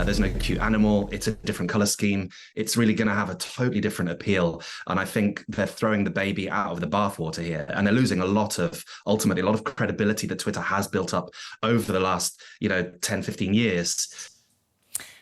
There's no cute animal. It's a different color scheme. It's really going to have a totally different appeal. And I think they're throwing the baby out of the bathwater here, and they're losing ultimately a lot of credibility that Twitter has built up over the last, 10, 15 years.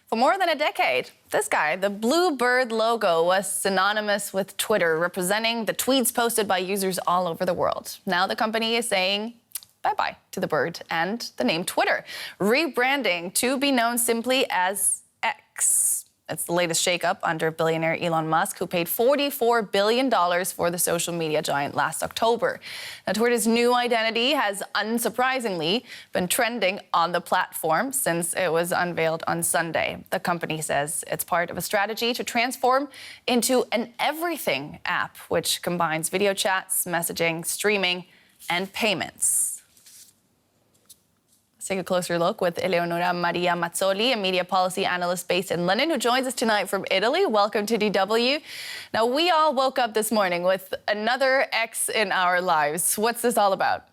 For more than a decade, this guy, the blue bird logo, was synonymous with Twitter, representing the tweets posted by users all over the world. Now the company is saying bye-bye to the bird and the name Twitter, rebranding to be known simply as X. It's the latest shakeup under billionaire Elon Musk, who paid $44 billion for the social media giant last October. Now, Twitter's new identity has unsurprisingly been trending on the platform since it was unveiled on Sunday. The company says it's part of a strategy to transform into an everything app, which combines video chats, messaging, streaming, and payments. Take a closer look with Eleonora Maria Mazzoli, a media policy analyst based in London, who joins us tonight from Italy. Welcome to DW. Now, we all woke up this morning with another X in our lives. What's this all about?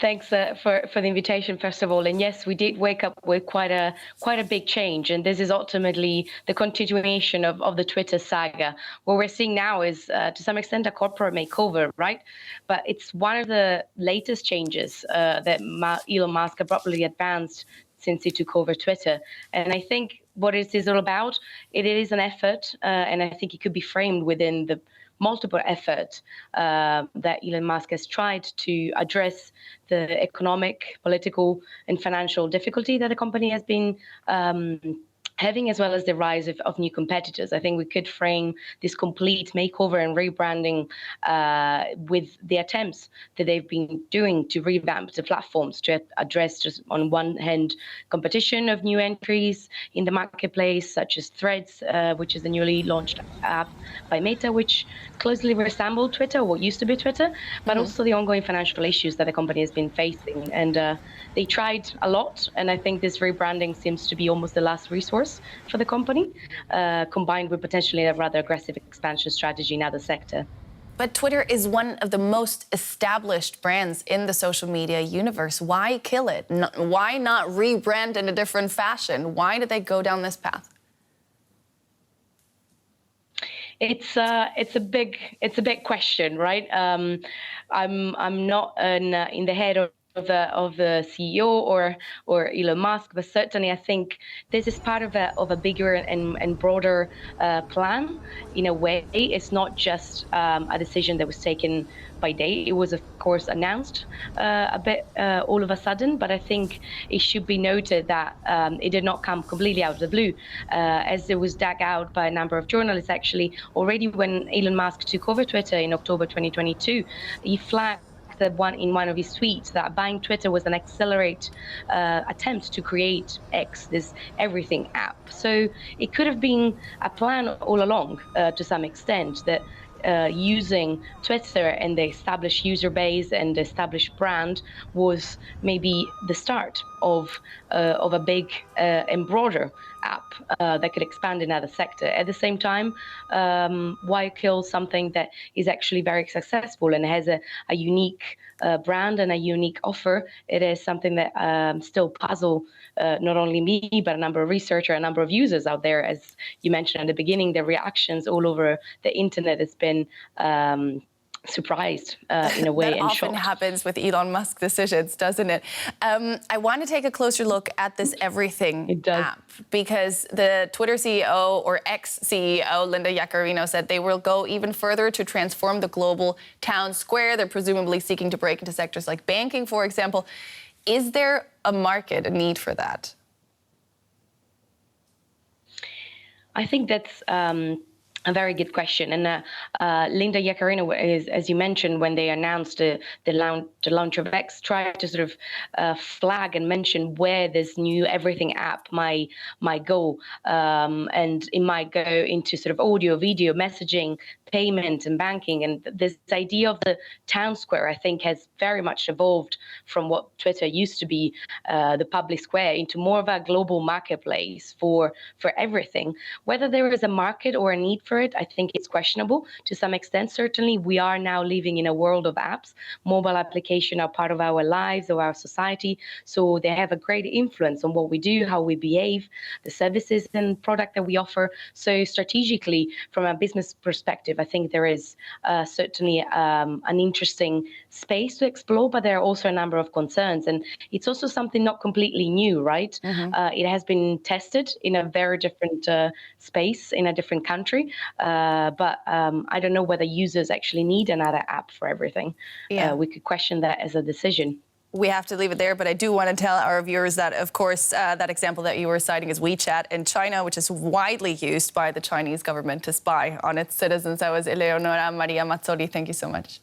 Thanks for the invitation, first of all. And yes, we did wake up with quite a big change. And this is ultimately the continuation of the Twitter saga. What we're seeing now is, to some extent, a corporate makeover, right? But it's one of the latest changes that Elon Musk abruptly advanced since he took over Twitter. And I think what it is all about, it is an effort, and I think it could be framed within the multiple efforts that Elon Musk has tried to address the economic, political, and financial difficulty that the company has been having, as well as the rise of new competitors. I think we could frame this complete makeover and rebranding with the attempts that they've been doing to revamp the platforms to address, just on one hand, competition of new entries in the marketplace, such as Threads, which is a newly launched app by Meta, which closely resembles Twitter, what used to be Twitter, but also the ongoing financial issues that the company has been facing. And they tried a lot, and I think this rebranding seems to be almost the last resource for the company, combined with potentially a rather aggressive expansion strategy in other sector. But Twitter is one of the most established brands in the social media universe. Why kill it? Why not rebrand in a different fashion? Why did they go down this path? It's a big question, right? I'm not in the head of the CEO or Elon Musk, but certainly I think this is part of a bigger and broader plan. In a way, it's not just a decision that was taken by day. It was, of course, announced a bit all of a sudden, but I think it should be noted that it did not come completely out of the blue, as it was dug out by a number of journalists. Actually, already when Elon Musk took over Twitter in October 2022, he flagged that in one of his tweets that buying Twitter was an accelerate attempt to create X, this everything app. So it could have been a plan all along, to some extent, that using Twitter and the established user base and the established brand was maybe the start of a big and broader app that could expand in other sector. At the same time, why kill something that is actually very successful and has a unique brand and a unique offer? It is something that still puzzle not only me, but a number of researchers, a number of users out there. As you mentioned at the beginning, the reactions all over the internet has been surprised in a way, that and often shocked. happens with Elon Musk decisions, doesn't it? I want to take a closer look at this everything app, because the Twitter CEO, or ex-CEO, Linda Yaccarino, said they will go even further to transform the global town square. They're presumably seeking to break into sectors like banking, for example. Is there a market, a need for that? I think that's a very good question. And Linda Yaccarino, as you mentioned, when they announced the launch of X, tried to sort of flag and mention where this new everything app might go. And it might go into sort of audio, video, messaging, payment and banking. And this idea of the town square, I think, has very much evolved from what Twitter used to be, the public square, into more of a global marketplace for everything. Whether there is a market or a need for it, I think it's questionable to some extent. Certainly, we are now living in a world of apps. Mobile applications are part of our lives or our society, so they have a great influence on what we do, how we behave, the services and product that we offer. So strategically, from a business perspective, I think there is certainly an interesting space to explore, but there are also a number of concerns. And it's also something not completely new, right? It has been tested in a very different space in a different country, but I don't know whether users actually need another app for everything. We could question that as a decision. We have to leave it there, but I do want to tell our viewers that, of course, that example that you were citing is WeChat in China, which is widely used by the Chinese government to spy on its citizens. That was Eleonora Maria Mazzoli. Thank you so much.